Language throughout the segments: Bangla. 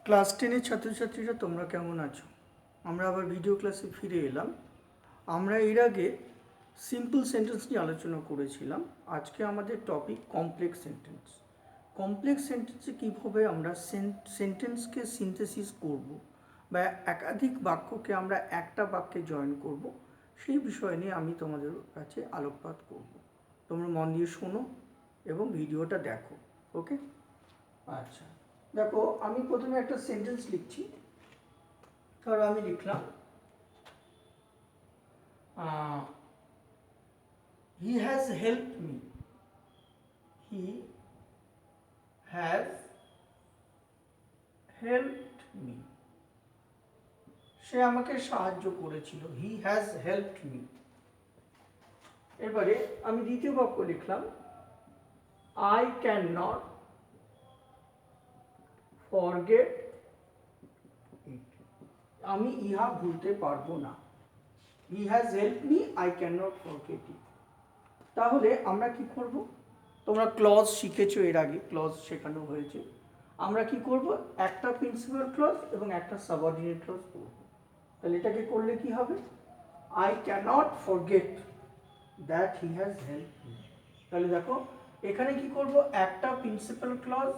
ক্লাস 10-এর ছাত্রছাত্রীরা তোমরা কেমন আছো? আমরা আবার ভিডিও ক্লাসে ফিরে এলাম। আমরা এর আগে সিম্পল সেন্টেন্স নিয়ে আলোচনা করেছিলাম। আজকে আমাদের টপিক কমপ্লেক্স সেন্টেন্স। কমপ্লেক্স সেন্টেন্সে কীভাবে আমরা সেন্টেন্সকে সিনথেসিস করব বা একাধিক বাক্যকে আমরা একটা বাক্যে জয়েন করব, সেই বিষয় নিয়ে আমি তোমাদের কাছে আলোকপাত করব। তোমরা মন দিয়ে শোনো এবং ভিডিওটা দেখো। ওকে? আচ্ছা, দেখো আমি প্রথমে একটা সেন্টেন্স লিখছি। ধরো আমি লিখলাম he has helped me. He has helped me. সে আমাকে সাহায্য করেছিল। He has helped me. এবারে আমি দ্বিতীয় বাক্য লিখলাম I can not forget it. আমি ইহা ভুলতে পারবো না। He has helped me, I can not forget it. তাহলে আমরা কি করব? তোমরা ক্লজ শিখেছো, এর আগে ক্লজ শেখানো হয়েছে। আমরা কি করব? একটা প্রিন্সিপাল ক্লজ এবং একটা সাবঅর্ডিনেট ক্লজ করব। তাহলে এটাকে করলে কি হবে? I cannot forget that he has helped me. তাহলে দেখো এখানে কি করব? একটা প্রিন্সিপাল ক্লজ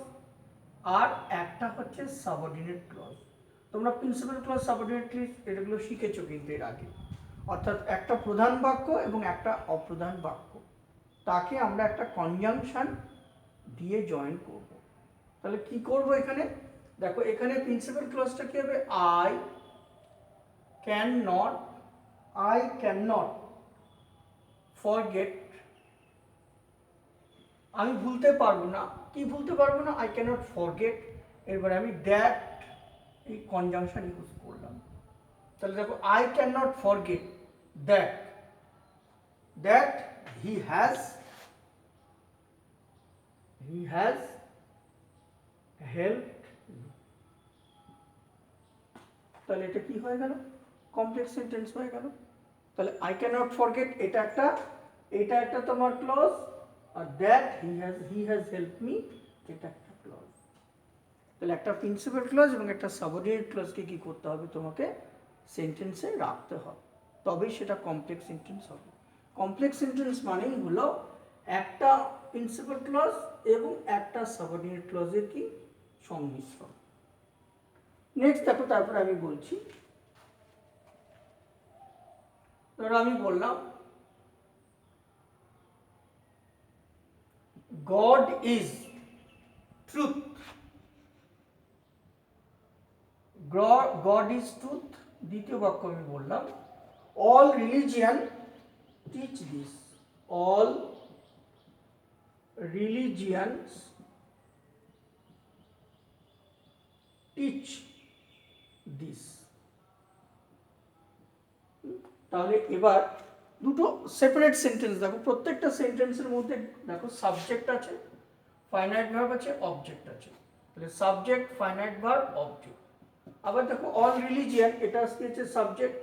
আর একটা হচ্ছে সাবঅর্ডিনেট ক্লজ। তোমরা প্রিন্সিপাল ক্লজ, সাবঅর্ডিনেট ক্লজ এগুলো শিখেছো কিন্তু এর আগে। অর্থাৎ একটা প্রধান বাক্য এবং একটা অপ্রধান বাক্য, তাকে আমরা একটা কনজাংশন দিয়ে জয়েন করব। তাহলে কি করব এখানে? দেখো এখানে প্রিন্সিপাল ক্লজটা কি হবে? I can not forget. আমি ভুলতে পারবো না। কি ভুলতে পারবো না? I can not forget. এরপরে আমি দ্যাট, এই কনজাংশন ইউজ করলাম। তাহলে দেখো I can not forget that he has helped me. তাহলে এটা কি হয়ে গেল? কমপ্লেক্স সেন্টেন্স হয়ে গেল। তাহলে আই ক্যান নট ফরগেট এটা একটা তোমার ক্লজ, আর that he has helped me এটা একটা ক্লজ। তাহলে একটা প্রিন্সিপাল ক্লজ এবং একটা সাবঅর্ডিনেট ক্লজকে কি করতে হবে? তোমাকে সেন্টেন্সে রাখতে হবে, তবেই সেটা কমপ্লেক্স সেন্টেন্স হবে। কমপ্লেক্স সেন্টেন্স মানেই হলো একটা প্রিন্সিপাল ক্লজ এবং একটা সাবঅর্ডিনেট ক্লজের কি সংমিশ্রণ। নেক্সট দেখো, তারপরে আমি বলছি, ধরো আমি বললাম God is truth. God is truth. দ্বিতীয় বাক্য আমি বললাম all religion teach this. All religions teach this. তাহলে এবার দুটো সেপারেট সেন্টেন্স দেখো। প্রত্যেকটা সেন্টেন্সের মধ্যে দেখো সাবজেক্ট আছে, ফাইনাইট ভার্ব আছে, অবজেক্ট আছে। তাহলে সাবজেক্ট, ফাইনাইট ভার্ব, অবজেক্ট। আবার দেখো অল রিলিজিয়ান, এটা হচ্ছে সাবজেক্ট,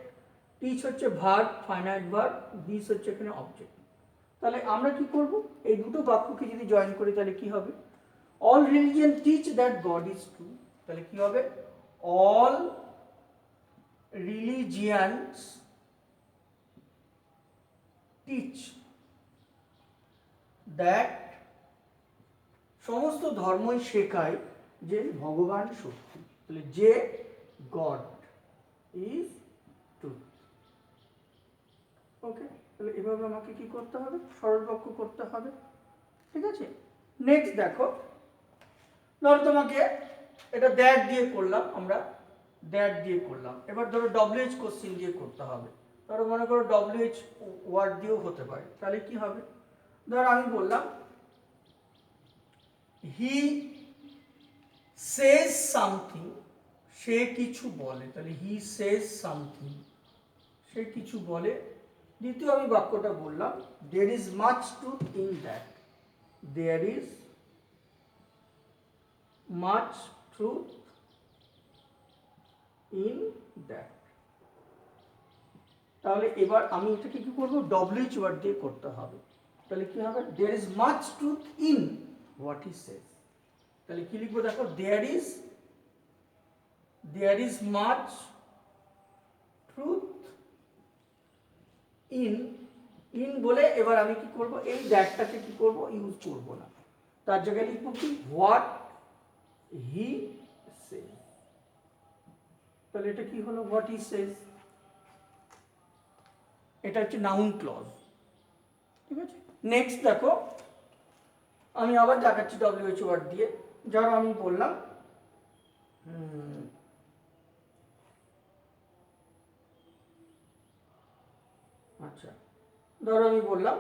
টিচ হচ্ছে ভার্ব, ফাইনাইট ভার্ব, দিস হচ্ছে এখানে অবজেক্ট। তাহলে আমরা কি করব? এই দুটো বাক্যকে যদি জয়েন করি তাহলে কি হবে? All religion teach that god is true. তাহলে কি হবে? অল রিলিজিয়ানস টিচ দ্যাট, সমস্ত ধর্মই শেখায় যে ভগবান সত্য। তাহলে যে গড ইজ ট্রুথ। ওকে? তাহলে এভাবে আমাকে কি করতে হবে? সরল বাক্য করতে হবে। ঠিক আছে? নেক্সট দেখো, ধরো তোমাকে এটা দ্যাট দিয়ে করলাম, আমরা দ্যাট দিয়ে করলাম। এবার ধরো ডব্লিউএইচ কোশ্চেন দিয়ে করতে হবে। ধরো মনে করো ডব্লিউএইচ ওয়ার্ড দিয়েও হতে পারে। তাহলে কি হবে? ধরো আমি বললাম হি সেজ সামথিং। সে কিছু বলে। তাহলে হি সেজ সামথিং, সে কিছু বলে। দ্বিতীয় আমি বাক্যটা বললাম there is much truth in that. There is much truth in that. তাহলে এবার আমি এটাকে কি করবো? ডব্লিউএইচ ওয়ার্ড দিয়ে করতে হবে। তাহলে কি হবে? There is much truth in what he says. তাহলে কি লিখবো? দেখো there is there is much truth in, in বলে এবার আমি কি করব, এই দ্যাটটাকে কি করব, ইউজ করব না, তার জায়গায় লিখব কি হোয়াট হি সেজ। তাহলে এটা কি হলো, হোয়াট হি সেজ, এটা হচ্ছে নাউন ক্লজ। ঠিক আছে, নেক্সট দেখো আমি আবার দেখাচ্ছি ডব্লিউএইচ ওয়ার্ড দিয়ে। ধরো আমি বললাম আচ্ছা, ধরো আমি বললাম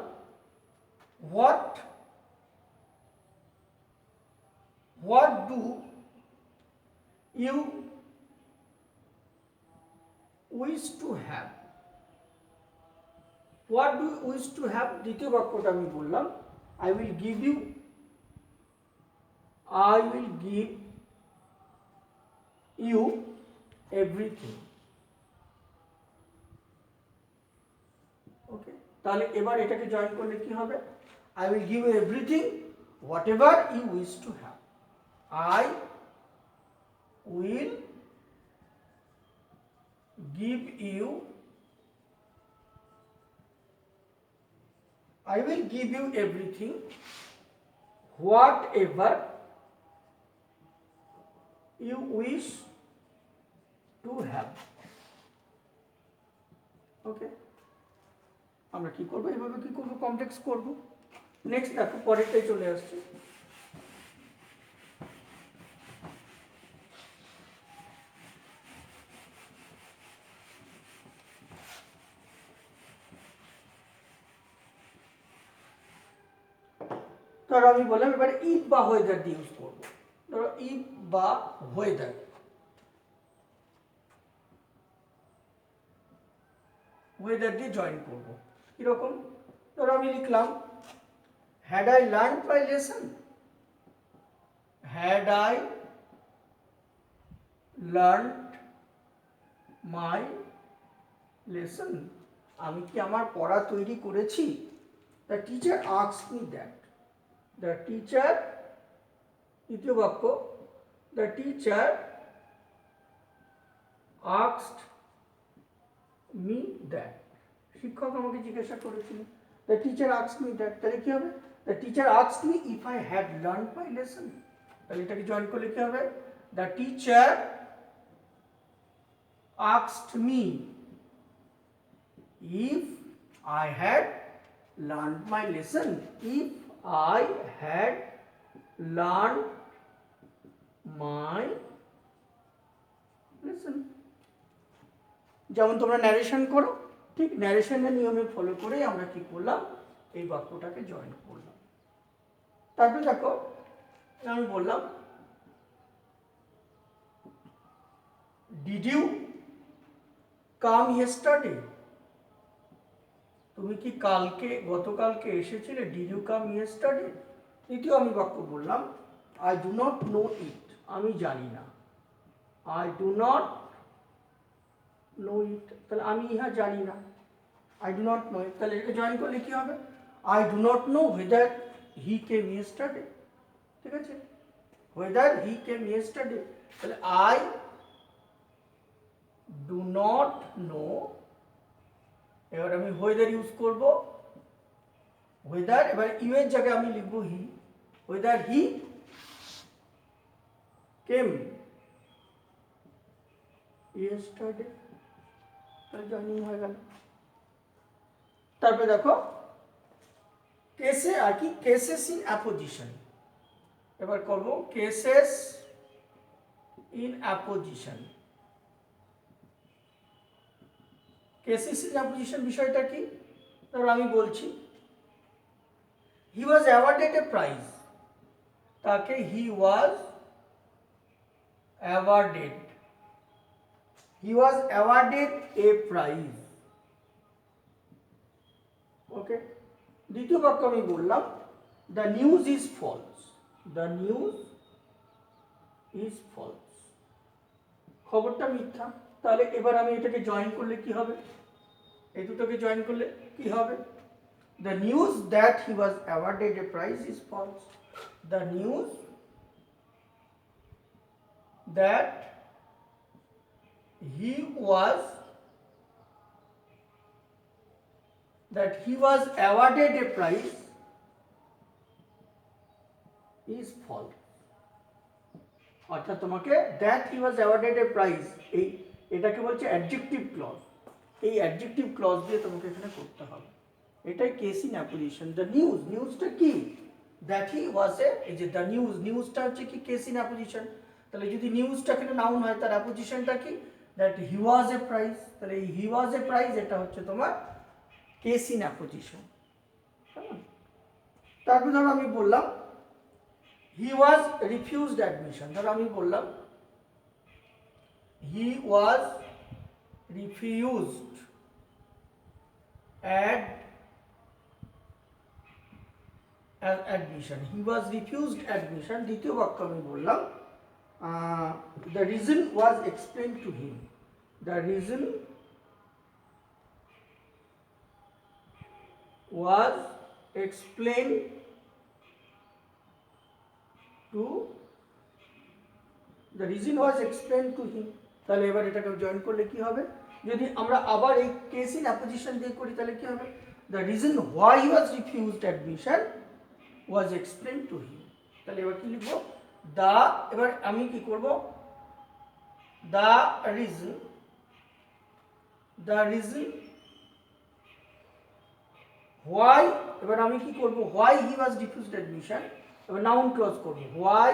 what what do you wish to have, what do you wish to have, দ্বিতীয় বাক্যটা আমি বললাম I will give you, I will give you everything. Okay, তাহলে এবার এটাকে জয়েন করলে কি হবে, I will give you everything whatever you wish to have. I will give you, I will give you everything whatever you wish to have. ওকে, আমরা কি করব, এভাবে কি করব, কমপ্লেক্স করব। নেক্সট দেখো পরেরটাই চলে আসছে, ধরো আমি বললাম এবারে ইফ বা ওয়েদার দিয়ে ইউজ করবো। ধরো ইফ বা ওয়েদার, ওয়েদার দিয়ে জয়েন করব। কিরকম, ধরো আমি লিখলাম had I learn my lesson, had I learn my lesson, আমি কি আমার পড়া তৈরি করেছি। The teacher asked me that, the teacher, তৃতীয় বাক্য, the teacher asked me that, শিক্ষক আমাকে জিজ্ঞাসা করেছিলেন। The teacher asked me that, তাহলে কি হবে, the teacher asked me if I had learn my lesson, তাহলে এটাকে জয়েন করলে কি হবে, the teacher asked me if I had learned my lesson, if I had learned my lesson. যেমন তোমরা ন্যারেশন করো, ঠিক ন্যারেশনের নিয়মে ফলো করে আমরা কি করলাম, এই বাক্যটাকে জয়েন করলাম। তারপরে দেখো আমি বললাম ডিড ইউ কাম ইয়েস্টারডে, তুমি কি কালকে, গতকালকে এসেছিলে, ডিড ইউ কাম ইয়েস্টারডে। তৃতীয় আমি বাক্য বললাম আই ডু নট নো ইট, আমি জানি না, আই ডু নট নো ইট, তাহলে আমি ইহা জানি না, আই ডু নট নো ইট, তাহলে এটা জয়েন করলে কি হবে, I do not know whether he came yesterday. ঠিক আছে, হোয়েদার হি কেম ইয়েস্টারডে, তাহলে আই ডু নট নো, এবার আমি হোয়েদার ইউজ করব, হোয়েদার, এবার ইউ এর জায়গায় আমি লিখব হি, হোয়েদার হি কেম ইয়েস্টারডে, তাহলে জয়েনিং হয়ে গেল। তারপরে দেখো কেসে আর কি, কেসেস ইন অ্যাপোজিশন, এবার করব cases in apposition. Cases in apposition বিষয়টা কি, ধরো আমি বলছি হি ওয়াজ অ্যাওয়ার্ডেড এ প্রাইজ, তাকে he was awarded, he was awarded a prize. Okay, দ্বিতীয় বাক্য আমি বললাম the news is false, the news is false, খবরটা মিথ্যা। তাহলে এবার আমি এটাকে জয়েন করলে কি হবে, এই দুটোকে জয়েন করলে কি হবে, the news that he was awarded a prize is false, the news that he was awarded a prize is false. অর্থাৎ তোমাকে that he was awarded a prize এই এটাকে বলছে অ্যাডজেক্টিভ ক্লজ। এই অ্যাডজেক্টিভ ক্লজ দিয়ে তোমাকে এখানে করতে হবে। এটাই কেস ইন অ্যাপোজিশন। দ্য নিউজটা কি দ্যাট হি ওয়াজ এই যে দ্য নিউজটা হচ্ছে কি কেস ইন অ্যাপোজিশন। তাহলে যদি নিউজটা এখানে নাউন হয় তার অ্যাপোজিশনটা কি that he was a prize. তাহলে এই হি ওয়াজ এ প্রাইজ এটা হচ্ছে তোমার কেস ইন অ্যাপোজিশন। তারপর ধরো আমি বললাম হি ওয়াজ রিফিউজড অ্যাডমিশন। ধরো আমি বললাম হি ওয়াজ refused admission. He was refused admission. দ্বিতীয় বাক্য আমি বললাম the reason was explained to him. The reason was explained to the reason was explained to him. তাহলে এবার এটাকে জয়েন করলে কি হবে যদি আমরা আবার এই কেস ইন অ্যাপোজিশন দিয়ে করি তাহলে কি হবে the reason why he was refused admission was explained to him. তাহলে এবার কি লিখব the এবার আমি কি করব the reason why এবার আমি কি করব why he was refused admission এবার নাউন ক্লজ করব why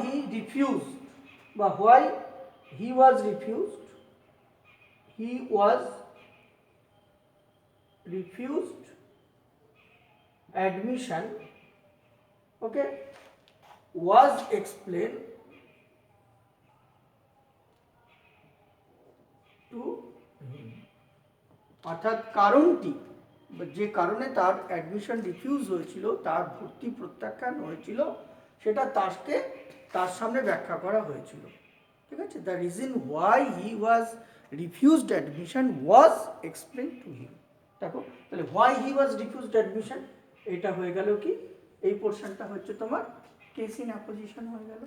he refused বা why he was refused admission okay was explained to him. অর্থাৎ কারণটি যে কারণে তার অ্যাডমিশন রিফিউজ হয়েছিল তার ভর্তি প্রত্যাখ্যান হয়েছিল সেটা তার সামনে ব্যাখ্যা করা হয়েছিল। ঠিক আছে the reason why he was refused admission was explain to him. দেখো তাহলে why he was refused admission এটা হয়ে গেল কি এই পোর্শনটা হচ্ছে তোমার কেস ইন অ্যাপোজিশন হয়ে গেল।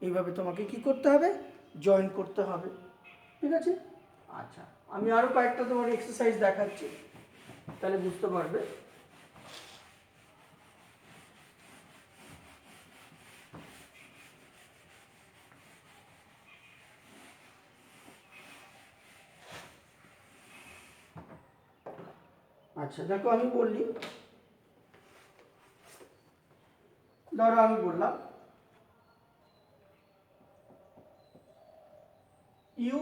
এইভাবে তোমাকে কি করতে হবে জয়েন করতে হবে। ঠিক আছে আচ্ছা আমি আরো কয়েকটা তোমার এক্সারসাইজ দেখাচ্ছি তাহলে বুঝতে পারবে। আচ্ছা দেখো আমি বললি ধরো আমি বললাম ইউ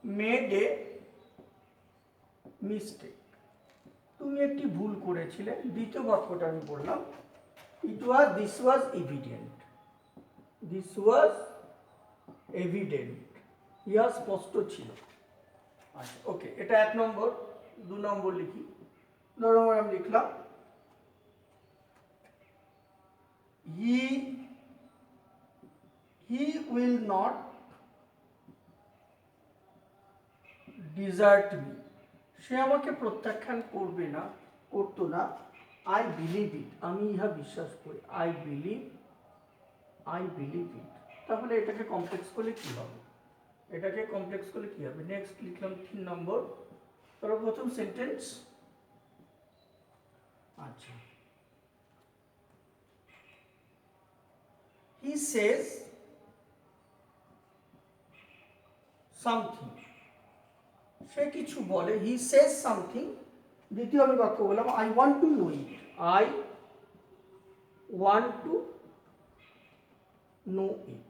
মেড এ মিস্টেক তুমি একটি ভুল করেছিলে। দ্বিতীয় বাক্যটা আমি বললাম দিস ওয়াজ এভিডেন্ট ইহা স্পষ্ট ছিল। আচ্ছা ওকে এটা 1 নম্বর। 2 নম্বর লিখি। 2 নম্বর আমি লিখলাম he will not desert me সে আমাকে প্রত্যাখ্যান করতো না I believe it আমি ইহা বিশ্বাস করি I believe it। তাহলে এটাকে কমপ্লেক্স করলে কি হবে নেক্সট লিখলাম 3 নম্বর। প্রথম সেন্টেন্স আচ্ছা he says something সে কিছু বলে he says something। দ্বিতীয় আমি বাক্য বললাম I want to know it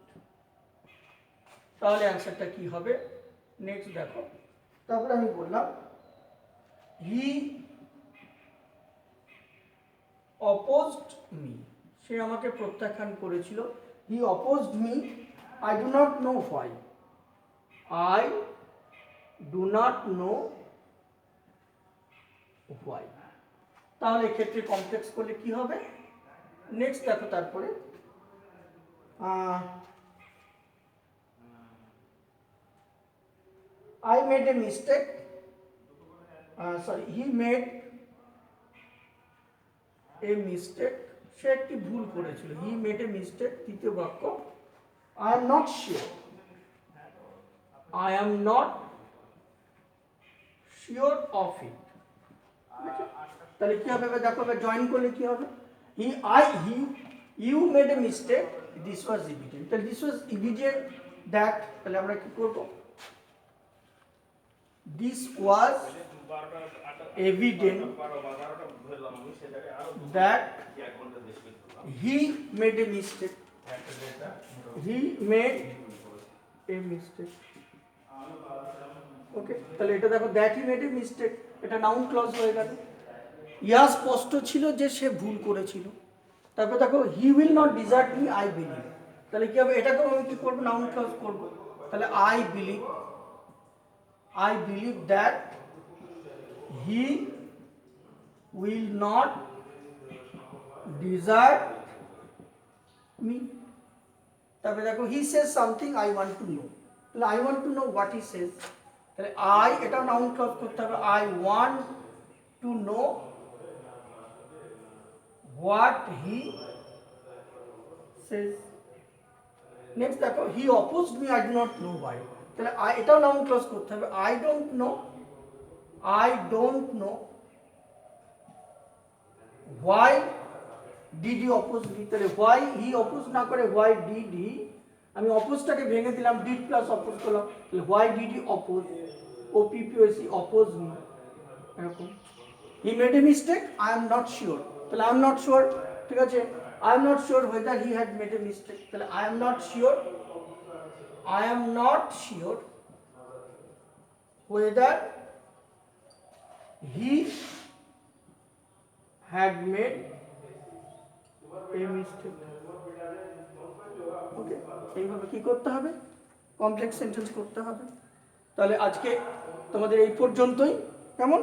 তাহলে অ্যান্সারটা কি হবে নেক্সট দেখো। তারপরে আমি বললাম he opposed me সে আমাকে প্রত্যাখ্যান করেছিল he opposed me I do not know why তাহলে এক্ষেত্রে কমপ্লেক্স করলে কি হবে নেক্সট দেখো। তারপরে I made a mistake he made a mistake সে একটি ভুল করেছিল, হি মেড এ মিস্টেক। তৃতীয় বাক্য, I am not sure, I am not sure of it. তাহলে কি হবে, দেখো জয়েন করলে কি হবে, you made a mistake, this was evident. তাহলে দিস ওয়াজ ইভিডেন্ট দ্যাট, তাহলে আমরা কি করব, this was evident that he made a mistake, he made a mistake. Okay, তাহলে এটা দেখো, that he made a mistake, এটা নাউন ক্লজ হয়ে গেল। ইয়া স্পষ্ট ছিল যে সে ভুল করেছিল। তারপর দেখো, he will not desert me, I believe. তাহলে কি হবে, এটাকেও আমি কি করবো, নাউন ক্লজ করবো। তাহলে I believe that he will not desert me. তারপরে দেখো, he says something I want to know, তাহলে I want to know what he says. তাহলে এটাও নাউন ক্লজ করতে হবে, I want to know what he says. Next দেখো, he opposed me, I do not know why। তাহলে এটাও নাউন ক্লজ করতে হবে, I don't know why did he oppose me। তাহলে why he oppose না করে why did he, আমি অপোজটাকে ভেঙে দিলাম, did প্লাস অপোজ করলাম। তাহলে why did he oppose, oppose me, এরকম। he made a mistake, I am not sure। তাহলে I am not sure, ঠিক আছে, I am not sure whether he had made a mistake। তাহলে I am not sure whether he had made a mistake। ওকে, এইভাবে কি করতে হবে, কমপ্লেক্স সেন্টেন্স করতে হবে। তাহলে আজকে তোমাদের এই পর্যন্তই, কেমন?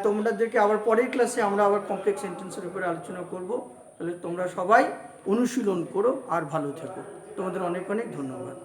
তোমাদেরকে আবার পরের ক্লাসে আমরা আবার কমপ্লেক্স সেন্টেন্সের উপরে আলোচনা করব। তাহলে তোমরা সবাই অনুশীলন করো আর ভালো থেকো। তোমাদের অনেক অনেক ধন্যবাদ।